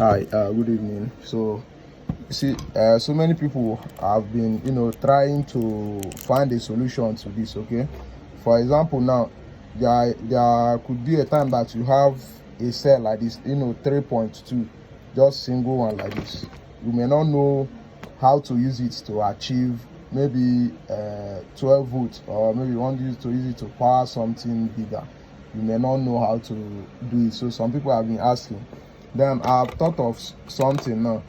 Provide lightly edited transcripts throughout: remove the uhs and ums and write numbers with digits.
Hi, good evening. So, you see, so many people have been, trying to find a solution to this. Okay, for example, now there could be a time that you have a cell like this, 3.2, just single one like this. You may not know how to use it to achieve maybe 12 volts, or maybe you want to use it to power something bigger. You may not know how to do it. So some people have been asking. Then I've thought of something now.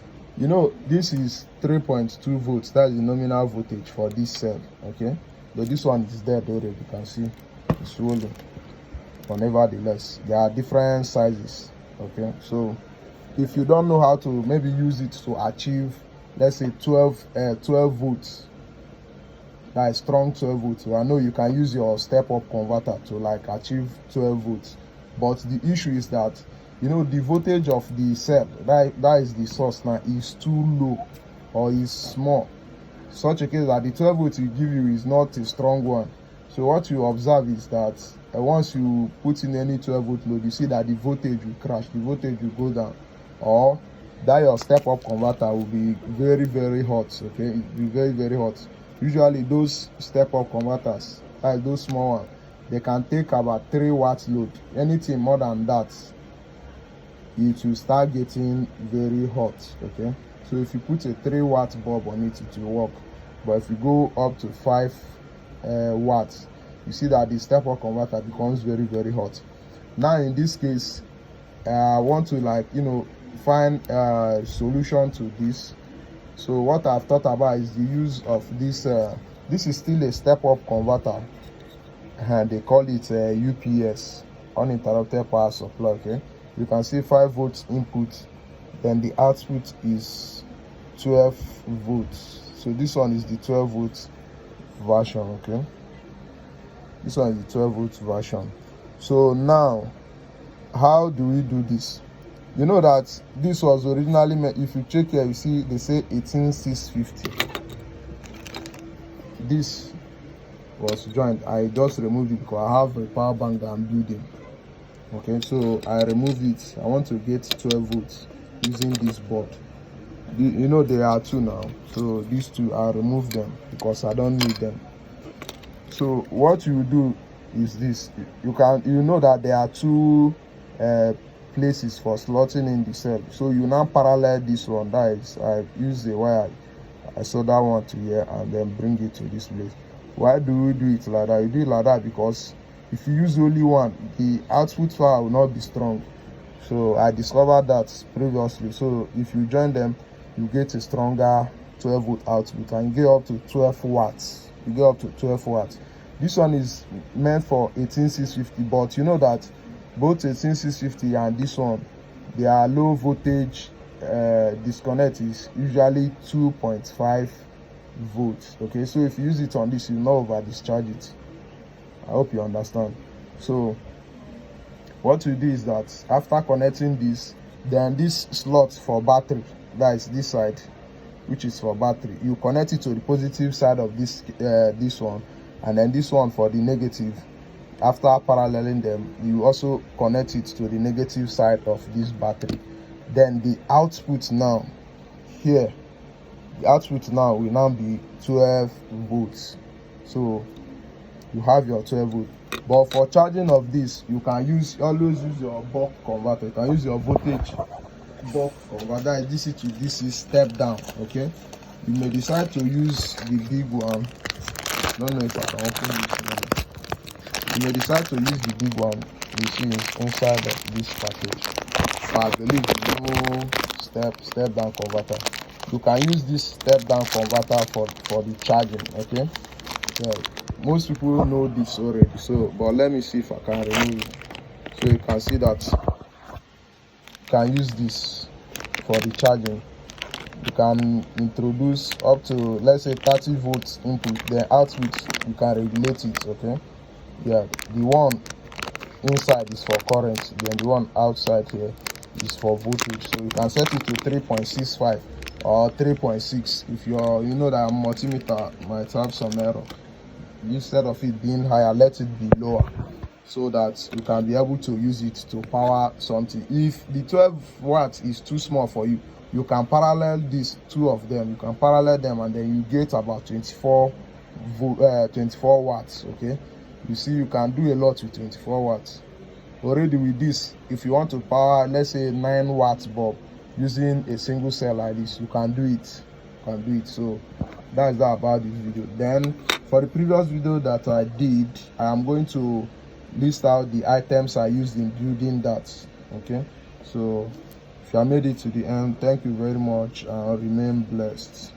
This is 3.2 volts. That's the nominal voltage for this cell. Okay, but this one is dead already. You can see it's swollen. But nevertheless, there are different sizes. Okay, so if you don't know how to maybe use it to achieve, let's say 12 volts, that is strong 12 volts. I know you can use your step-up converter to like achieve 12 volts, but the issue is that the voltage of the cell, that is the source now, is too low or is small. Such a case that the 12 volts will give you is not a strong one. So what you observe is that once you put in any 12 volt load, you see that the voltage will crash, the voltage will go down, or that your step-up converter will be very, very hot. Okay, it will be very, very hot. Usually those step-up converters, like those small ones, they can take about 3 watts load. Anything more than that, it will start getting very hot. Okay, so if you put a 3-watt bulb on it, it will work. But if you go up to 5 watts, you see that the step-up converter becomes very, very hot. Now in this case, I want to find a solution to this. So what I've thought about is the use of this. This is still a step-up converter, and they call it UPS, uninterrupted power supply. Okay, you can see 5 volts input, then the output is 12 volts. So this one is the 12 volts version. Okay, this one is the 12 volts version. So now, how do we do this? You know that this was originally made, if you check here, you see they say 18650. This was joined. I just removed it because I have a power bank that I'm building. Okay, so I remove it. I want to get 12 volts using this board. There are 2 now, so these 2 I remove them because I don't need them. So what you do is this. You know that there are 2 places for slotting in the cell. So you now parallel this one. That is, I use the wire, I saw that one to here, and then bring it to this place. Why do we do it like that? You do it like that because if you use only one, the output power will not be strong. So I discovered that previously. So if you join them, you get a stronger 12 volt output, and you get up to 12 watts. You get up to 12 watts. This one is meant for 18650, but you know that both 18650 and this one, their low voltage disconnect is usually 2.5 volts. Okay, so if you use it on this, you will not over discharge it. I hope you understand. So what we do is that after connecting this, then this slot for battery, that is this side, which is for battery, you connect it to the positive side of this one, and then this one for the negative. After paralleling them, you also connect it to the negative side of this battery. Then the output now here, the output now will now be 12 volts. So you have your 12 volts. But for charging of this, you can always use your buck converter. You can use your voltage buck converter. This is to DC step down. Okay, you may decide to use the big one. I don't know if I can open this now. You may decide to use the big one. You see inside of this package. I believe no step down converter. You can use this step down converter for the charging. Okay, yeah, most people know this already. So but let me see if I can remove it. So you can see that you can use this for the charging. You can introduce up to, let's say, 30 volts input, then output you can regulate it. Okay, yeah, the one inside is for current, then the one outside here is for voltage. So you can set it to 3.65 or 3.6 if you know that multimeter might have some error. Instead of it being higher, let it be lower. so that you can be able to use it to power something. If the 12 watts is too small for you, you can parallel these two of them, you can parallel them, and then you get about 24 watts. Okay, you see, you can do a lot with 24 watts already. With this, if you want to power, let's say 9 watts bulb using a single cell like this, you can do it. So that's that about this video. Then for the previous video that I did, I am going to list out the items I used in building that. Okay, so if you have made it to the end, thank you very much and remain blessed.